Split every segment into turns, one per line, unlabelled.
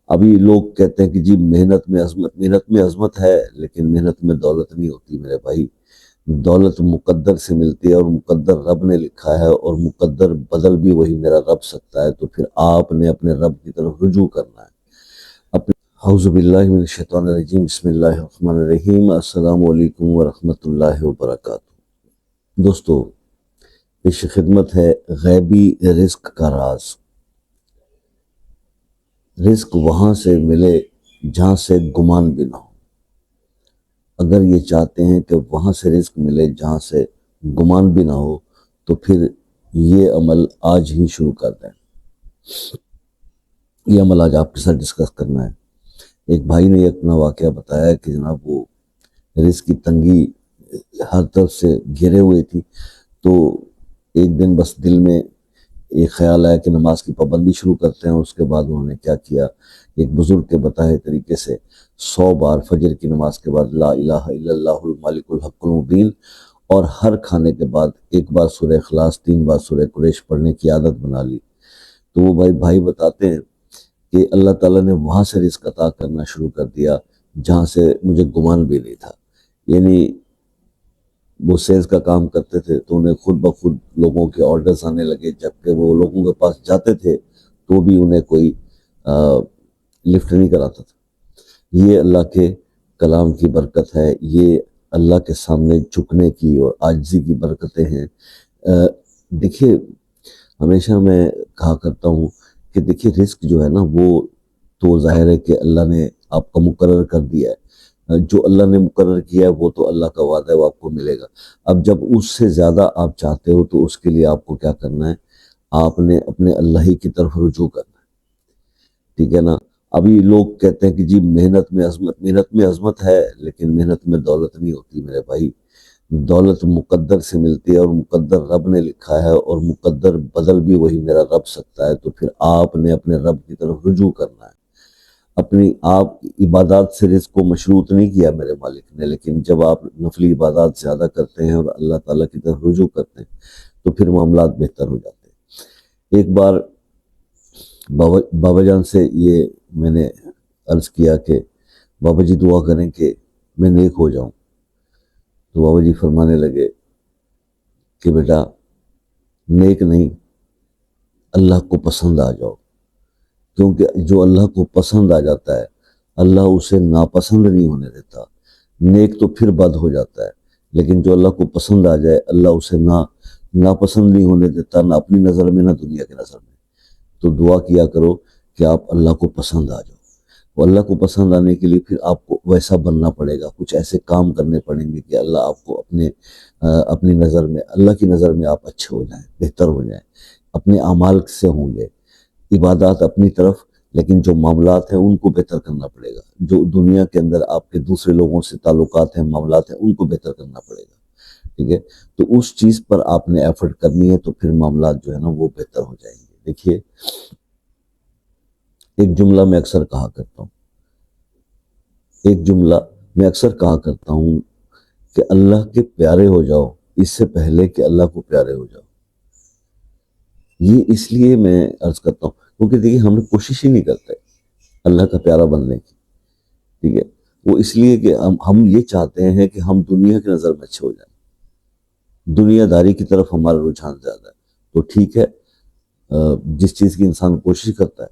ابھی لوگ کہتے ہیں کہ جی محنت میں عظمت ہے، لیکن محنت میں دولت نہیں ہوتی میرے بھائی۔ دولت مقدر سے ملتی ہے، اور مقدر رب نے لکھا ہے، اور مقدر بدل بھی وہی میرا رب سکتا ہے۔ تو پھر آپ نے اپنے رب کی طرف رجوع کرنا ہے۔ اعوذ باللہ من الشیطان الرجیم، بسم اللہ الرحمن الرحیم۔ السلام علیکم ورحمۃ اللہ وبرکاتہ۔ دوستو، پیش خدمت ہے غیبی رزق کا راز۔ رزق وہاں سے ملے جہاں سے گمان بھی نہ ہو۔ اگر یہ چاہتے ہیں کہ وہاں سے رزق ملے جہاں سے گمان بھی نہ ہو، تو پھر یہ عمل آج ہی شروع کر دیں۔ یہ عمل آج آپ کے ساتھ ڈسکس کرنا ہے۔ ایک بھائی نے اپنا واقعہ بتایا کہ جناب وہ رزق کی تنگی ہر طرف سے گھیرے ہوئے تھی، تو ایک دن بس دل میں ایک خیال آیا کہ نماز کی پابندی شروع کرتے ہیں۔ اس کے بعد انہوں نے کیا کیا، ایک بزرگ کے بتائے طریقے سے 100 بار فجر کی نماز کے بعد لا الہ الا اللہ الملک الحق المبین، اور ہر کھانے کے بعد ایک بار سورہ اخلاص، 3 بار سورہ قریش پڑھنے کی عادت بنا لی۔ تو وہ بھائی بتاتے ہیں کہ اللہ تعالیٰ نے وہاں سے رزق عطا کرنا شروع کر دیا جہاں سے مجھے گمان بھی نہیں تھا۔ یعنی وہ سیلز کا کام کرتے تھے، تو انہیں خود بخود لوگوں کے آرڈرز آنے لگے، جبکہ وہ لوگوں کے پاس جاتے تھے تو بھی انہیں کوئی لفٹ نہیں کراتا تھا۔ یہ اللہ کے کلام کی برکت ہے، یہ اللہ کے سامنے جھکنے کی اور عاجزی کی برکتیں ہیں۔ دیکھیے، ہمیشہ میں کہا کرتا ہوں کہ دیکھیے رزق جو ہے نا، وہ تو ظاہر ہے کہ اللہ نے آپ کا مقرر کر دیا ہے۔ جو اللہ نے مقرر کیا ہے وہ تو اللہ کا وعدہ ہے، وہ آپ کو ملے گا۔ اب جب اس سے زیادہ آپ چاہتے ہو تو اس کے لیے آپ کو کیا کرنا ہے، آپ نے اپنے اللہ ہی کی طرف رجوع کرنا ہے، ٹھیک ہے نا۔ ابھی لوگ کہتے ہیں کہ جی محنت میں عظمت ہے، لیکن محنت میں دولت نہیں ہوتی میرے بھائی۔ دولت مقدر سے ملتی ہے، اور مقدر رب نے لکھا ہے، اور مقدر بدل بھی وہی میرا رب سکتا ہے۔ تو پھر آپ نے اپنے رب کی طرف رجوع کرنا ہے۔ اپنی آپ عبادات سے رزق کو مشروط نہیں کیا میرے مالک نے، لیکن جب آپ نفلی عبادات زیادہ کرتے ہیں اور اللہ تعالیٰ کی طرف رجوع کرتے ہیں تو پھر معاملات بہتر ہو جاتے ہیں۔ ایک بار بابا جان سے یہ میں نے عرض کیا کہ بابا جی دعا کریں کہ میں نیک ہو جاؤں۔ تو بابا جی فرمانے لگے کہ بیٹا نیک نہیں، اللہ کو پسند آ جاؤ، کیونکہ جو اللہ کو پسند آ جاتا ہے اللہ اسے ناپسند نہیں ہونے دیتا۔ نیک تو پھر بد ہو جاتا ہے، لیکن جو اللہ کو پسند آ جائے اللہ اسے ناپسند نہیں ہونے دیتا، نہ اپنی نظر میں نہ دنیا کی نظر میں۔ تو دعا کیا کرو کہ آپ اللہ کو پسند آ جاؤ۔ وہ اللہ کو پسند آنے کے لیے پھر آپ کو ویسا بننا پڑے گا، کچھ ایسے کام کرنے پڑیں گے کہ اللہ آپ کو اپنی نظر میں، اللہ کی نظر میں آپ اچھے ہو جائیں، بہتر ہو جائیں۔ اپنے اعمال سے ہوں گے، عبادات اپنی طرف، لیکن جو معاملات ہیں ان کو بہتر کرنا پڑے گا۔ جو دنیا کے اندر آپ کے دوسرے لوگوں سے تعلقات ہیں، معاملات ہیں، ان کو بہتر کرنا پڑے گا، ٹھیک ہے۔ تو اس چیز پر آپ نے ایفرٹ کرنی ہے، تو پھر معاملات جو ہے نا وہ بہتر ہو جائیں گے۔ دیکھیے، ایک جملہ میں اکثر کہا کرتا ہوں کہ اللہ کے پیارے ہو جاؤ اس سے پہلے کہ اللہ کو پیارے ہو جاؤ۔ یہ اس لیے میں عرض کرتا ہوں کیونکہ دیکھیے ہم کوشش ہی نہیں کرتے اللہ کا پیارا بننے کی، ٹھیک ہے۔ وہ اس لیے کہ ہم یہ چاہتے ہیں کہ ہم دنیا کی نظر میں اچھے ہو جائیں، دنیا داری کی طرف ہمارا رجحان زیادہ ہے۔ تو ٹھیک ہے، جس چیز کی انسان کوشش کرتا ہے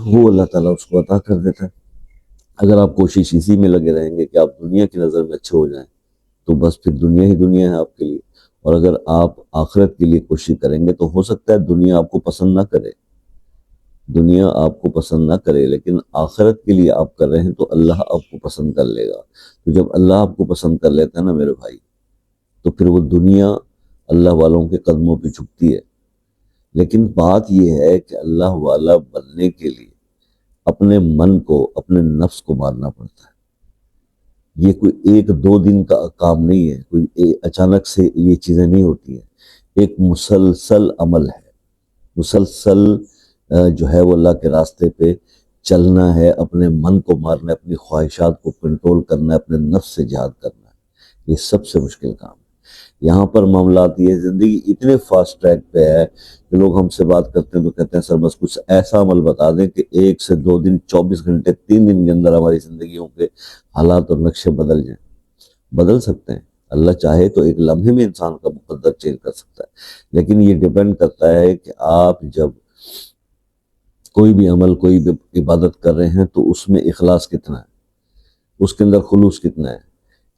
وہ اللہ تعالیٰ اس کو عطا کر دیتا ہے۔ اگر آپ کوشش اسی میں لگے رہیں گے کہ آپ دنیا کی نظر میں اچھے ہو جائیں، تو بس پھر دنیا ہی دنیا ہے آپ کے لیے۔ اور اگر آپ آخرت کے لیے کوشش کریں گے تو ہو سکتا ہے دنیا آپ کو پسند نہ کرے، لیکن آخرت کے لیے آپ کر رہے ہیں تو اللہ آپ کو پسند کر لے گا۔ تو جب اللہ آپ کو پسند کر لیتا ہے نا میرے بھائی، تو پھر وہ دنیا اللہ والوں کے قدموں پہ جھکتی ہے۔ لیکن بات یہ ہے کہ اللہ والا بننے کے لیے اپنے من کو، اپنے نفس کو مارنا پڑتا ہے۔ یہ کوئی 1-2 دن کا کام نہیں ہے، کوئی اچانک سے یہ چیزیں نہیں ہوتی ہیں۔ ایک مسلسل عمل ہے، مسلسل جو ہے وہ اللہ کے راستے پہ چلنا ہے، اپنے من کو مارنا ہے، اپنی خواہشات کو کنٹرول کرنا ہے، اپنے نفس سے جہاد کرنا ہے۔ یہ سب سے مشکل کام ہے۔ یہاں پر معاملات یہ زندگی اتنے فاسٹ ٹریک پہ ہے کہ لوگ ہم سے بات کرتے ہیں تو کہتے ہیں سر بس کچھ ایسا عمل بتا دیں کہ 1 سے 2 دن 24 گھنٹے 3 دن کے اندر ہماری زندگیوں کے حالات اور نقشے بدل جائیں. بدل سکتے ہیں. اللہ چاہے تو ایک لمحے میں انسان کا مقدر چینج کر سکتا ہے، لیکن یہ ڈیپینڈ کرتا ہے کہ آپ جب کوئی بھی عمل کوئی بھی عبادت کر رہے ہیں تو اس میں اخلاص کتنا ہے، اس کے اندر خلوص کتنا ہے.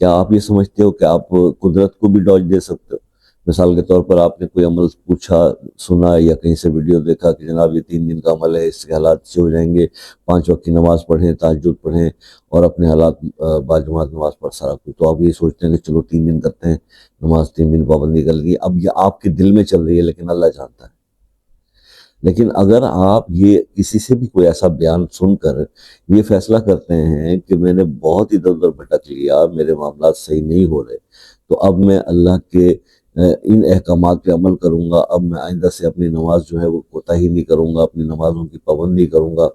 کیا آپ یہ سمجھتے ہو کہ آپ قدرت کو بھی ڈاج دے سکتے ہو؟ مثال کے طور پر آپ نے کوئی عمل پوچھا، سنا یا کہیں سے ویڈیو دیکھا کہ جناب یہ 3 دن کا عمل ہے، اس کے حالات سے ہو جائیں گے، 5 وقت کی نماز پڑھیں، تہجد پڑھیں اور اپنے حالات باجماعت نماز پڑھ سارا کچھ. تو آپ یہ سوچتے ہیں کہ چلو 3 دن کرتے ہیں نماز، 3 دن پابندی کر لی. اب یہ آپ کے دل میں چل رہی ہے لیکن اللہ جانتا ہے. لیکن اگر آپ یہ کسی سے بھی کوئی ایسا بیان سن کر یہ فیصلہ کرتے ہیں کہ میں نے بہت ادھر ادھر بھٹک لیا، میرے معاملات صحیح نہیں ہو رہے، تو اب میں اللہ کے ان احکامات پہ عمل کروں گا، اب میں آئندہ سے اپنی نماز جو ہے وہ کوتاہی نہیں کروں گا، اپنی نمازوں کی پابندی کروں گا،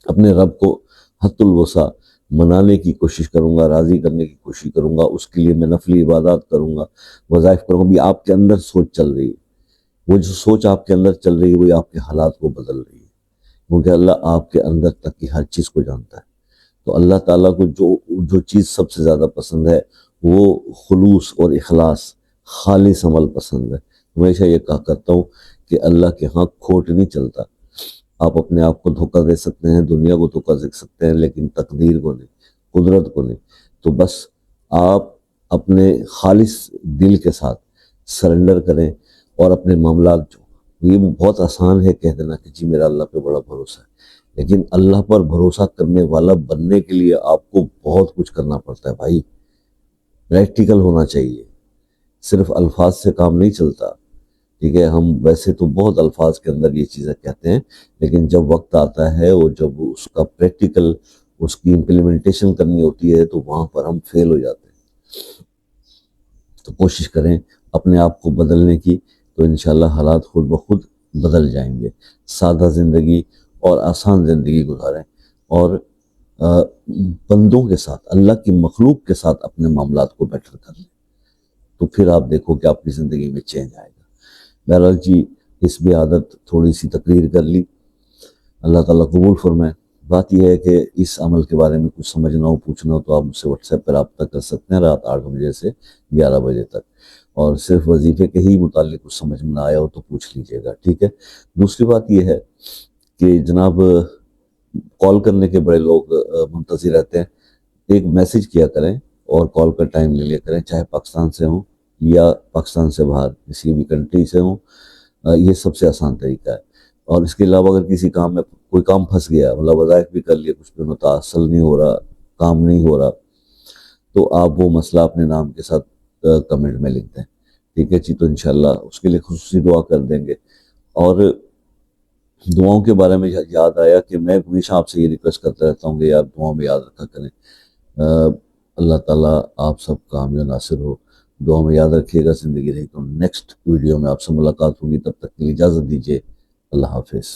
اپنے رب کو حت الوسع منانے کی کوشش کروں گا، راضی کرنے کی کوشش کروں گا، اس کے لیے میں نفلی عبادات کروں گا، وظائف کروں گا. بھی آپ کے اندر سوچ چل رہی ہے، وہ جو سوچ آپ کے اندر چل رہی ہے وہ آپ کے حالات کو بدل رہی ہے، کیونکہ اللہ آپ کے اندر تک کی ہر چیز کو جانتا ہے. تو اللہ تعالیٰ کو جو چیز سب سے زیادہ پسند ہے وہ خلوص اور اخلاص، خالص عمل پسند ہے. ہمیشہ یہ کہا کرتا ہوں کہ اللہ کے ہاں کھوٹ نہیں چلتا. آپ اپنے آپ کو دھوکہ دے سکتے ہیں، دنیا کو دھوکہ دے سکتے ہیں، لیکن تقدیر کو نہیں، قدرت کو نہیں. تو بس آپ اپنے خالص دل کے ساتھ سرنڈر کریں اور اپنے معاملات یہ بہت آسان ہے کہہ دینا کہ جی میرا اللہ پہ بڑا بھروسہ ہے، لیکن اللہ پر بھروسہ کرنے والا بننے کے لیے آپ کو بہت کچھ کرنا پڑتا ہے بھائی. پریکٹیکل ہونا چاہیے، صرف الفاظ سے کام نہیں چلتا. ٹھیک ہے، ہم ویسے تو بہت الفاظ کے اندر یہ چیزیں کہتے ہیں، لیکن جب وقت آتا ہے اور جب اس کا پریکٹیکل اس کی امپلیمنٹیشن کرنی ہوتی ہے تو وہاں پر ہم فیل ہو جاتے ہیں. تو کوشش کریں اپنے آپ کو بدلنے کی، تو انشاءاللہ حالات خود بخود بدل جائیں گے. سادہ زندگی اور آسان زندگی گزاریں اور بندوں کے ساتھ، اللہ کی مخلوق کے ساتھ اپنے معاملات کو بیٹر کر لیں، تو پھر آپ دیکھو کہ آپ کی زندگی میں چینج آئے گا. بہرحال جی اس بھی عادت تھوڑی سی تقریر کر لی، اللہ تعالیٰ قبول فرمائے. بات یہ ہے کہ اس عمل کے بارے میں کچھ سمجھنا ہو، پوچھنا ہو تو آپ مجھ سے واٹس ایپ پر رابطہ کر سکتے ہیں رات 8 بجے سے 11 بجے تک. اور صرف وظیفے کے ہی متعلق کچھ سمجھ میں نہ آیا ہو تو پوچھ لیجئے گا، ٹھیک ہے. دوسری بات یہ ہے کہ جناب کال کرنے کے بڑے لوگ منتظر رہتے ہیں. ایک میسج کیا کریں اور کال کا ٹائم لے لیا کریں، چاہے پاکستان سے ہوں یا پاکستان سے باہر کسی بھی کنٹری سے ہوں. یہ سب سے آسان طریقہ ہے. اور اس کے علاوہ اگر کسی کام میں کوئی کام پھنس گیا، مطلب وظائف بھی کر لیا، کچھ بھی متاثر نہیں ہو رہا، کام نہیں ہو رہا، تو آپ وہ مسئلہ اپنے نام کے ساتھ کمنٹ میں لکھ دیں، ٹھیک ہے جی. تو انشاءاللہ اس کے لیے خصوصی دعا کر دیں گے. اور دعاؤں کے بارے میں یاد آیا کہ میں ہمیشہ آپ سے یہ ریکویسٹ کرتا رہتا ہوں کہ یار دعاؤں میں یاد رکھا کریں. اللہ تعالیٰ آپ سب کا حامی و ناصر ہو. دعاؤں میں یاد رکھیے گا. زندگی رہی تو نیکسٹ ویڈیو میں آپ سے ملاقات ہوگی، تب تک کے لیے اجازت دیجیے. اللہ حافظ.